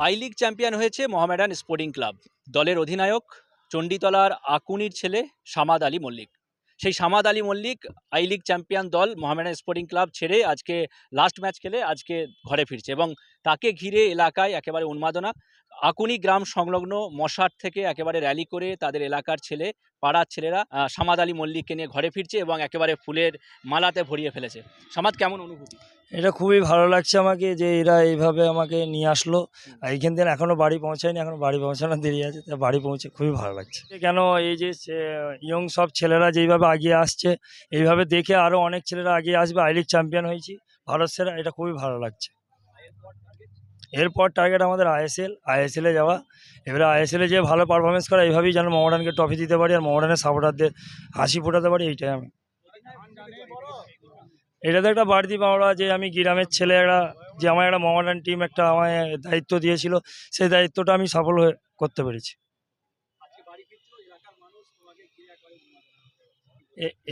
I league champion হয়েছে Mohammedan sporting club. দলের অধিনায়ক চণ্ডীতলার আকুনির ছেলে সামাদ আলী মল্লিক। সেই Samad Ali Mallick I league champion দল মোহামেডান স্পোর্টিং ক্লাব ছেড়ে আজকে লাস্ট ম্যাচ খেলে আজকে ঘরে ফিরছে এবং তাকে ঘিরে এলাকায় একেবারে উন্মাদনা। আকুনি গ্রাম সংলগ্ন মশাট থেকে একেবারে র্যালি করে তাদের এলাকার ছেলে, পাড়ার ছেলেরা সামাদ আলী মল্লিককে নিয়ে ঘরে ফিরছে এবং একেবারে ফুলের মালাতে ভরিয়ে ফেলেছে। সামাদ, কেমন অনুভূতি? এটা খুবই ভালো লাগছে আমাকে যে এরা এইভাবে আমাকে নিয়ে আসলো। এইখান থেকে এখনও বাড়ি পৌঁছায়নি, এখনও বাড়ি পৌঁছানোর দেরি আছে, তা বাড়ি পৌঁছে খুবই ভালো লাগছে। কেন এই যে ইয়ং সব ছেলেরা যেইভাবে এগিয়ে আসছে, এইভাবে দেখে আরও অনেক ছেলেরা এগিয়ে আসবে। আই লিগ চ্যাম্পিয়ন হয়েছি ভারত সেরা, এটা খুবই ভালো লাগছে। এরপর টার্গেট আমাদের আইএসএলে যাওয়া। এবারে আইএসএলে যে ভালো পারফরমেন্স করা, এইভাবেই যেন মোহামেডানকে ট্রফি দিতে পারি আর মোহামেডানের সাপোর্টারদের হাসি ফোটাতে পারি, এইটাই আমি। এটাতে একটা বাড়তি পাওয়া যে আমি গ্রামের ছেলে, যে আমার একটা মোহামেডান টিম একটা আমায় দায়িত্ব দিয়েছিল, সেই দায়িত্বটা আমি সফল হয়ে করতে পেরেছি।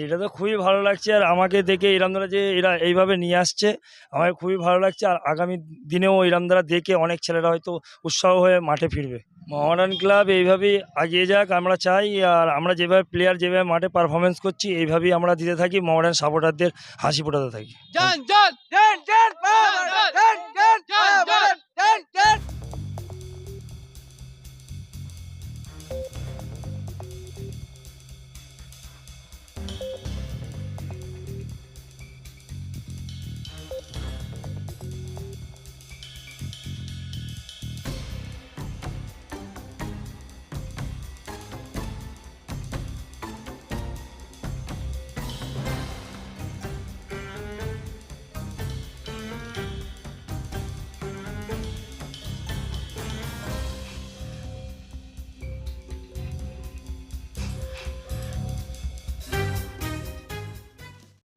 এটা তো খুবই ভালো লাগছে, আর আমাকে দেখে ইরামদারা যে এরা এইভাবে নিয়ে আসছে আমাকে খুবই ভালো লাগছে। আর আগামী দিনেও ইরামদারা দেখে অনেক ছেলেরা হয়তো উৎসাহ হয়ে মাঠে ফিরবে। মোহামেডান ক্লাব এইভাবেই এগিয়ে যাক আমরা চাই, আর আমরা যেভাবে প্লেয়ার যেভাবে মাঠে পারফরমেন্স করছি এইভাবেই আমরা দিতে থাকি, মোহামেডান সাপোর্টারদের হাসি ফোটাতে থাকি।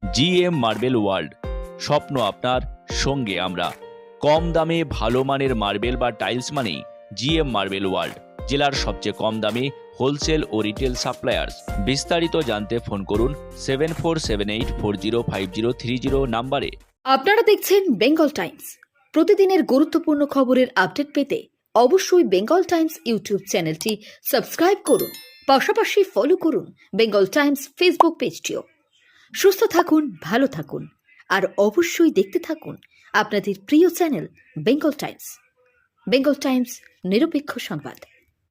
জিএম মার্বেল ওয়ার্ল্ড, স্বপ্ন আপনার, সঙ্গে আমরা। কম দামে ভালো মানের মার্বেল বা টাইলস মানেই জিএম মার্বেল ওয়ার্ল্ড, জেলার সবচেয়ে কম দামে হোলসেল ও রিটেল সাপ্লায়ার্স। বিস্তারিত জানতে ফোন করুন 7478405030 নাম্বারে। আপনারা দেখছেন বেঙ্গল টাইমস। প্রতিদিনের গুরুত্বপূর্ণ খবরের আপডেট পেতে অবশ্যই বেঙ্গল টাইমস ইউটিউব চ্যানেলটি সাবস্ক্রাইব করুন, পাশাপাশি ফলো করুন বেঙ্গল টাইমস ফেসবুক পেজটিও। সুস্থ থাকুন, ভালো থাকুন, আর অবশ্যই দেখতে থাকুন আপনাদের প্রিয় channel Bengal Times. Bengal Times, নিরপেক্ষ সংবাদ।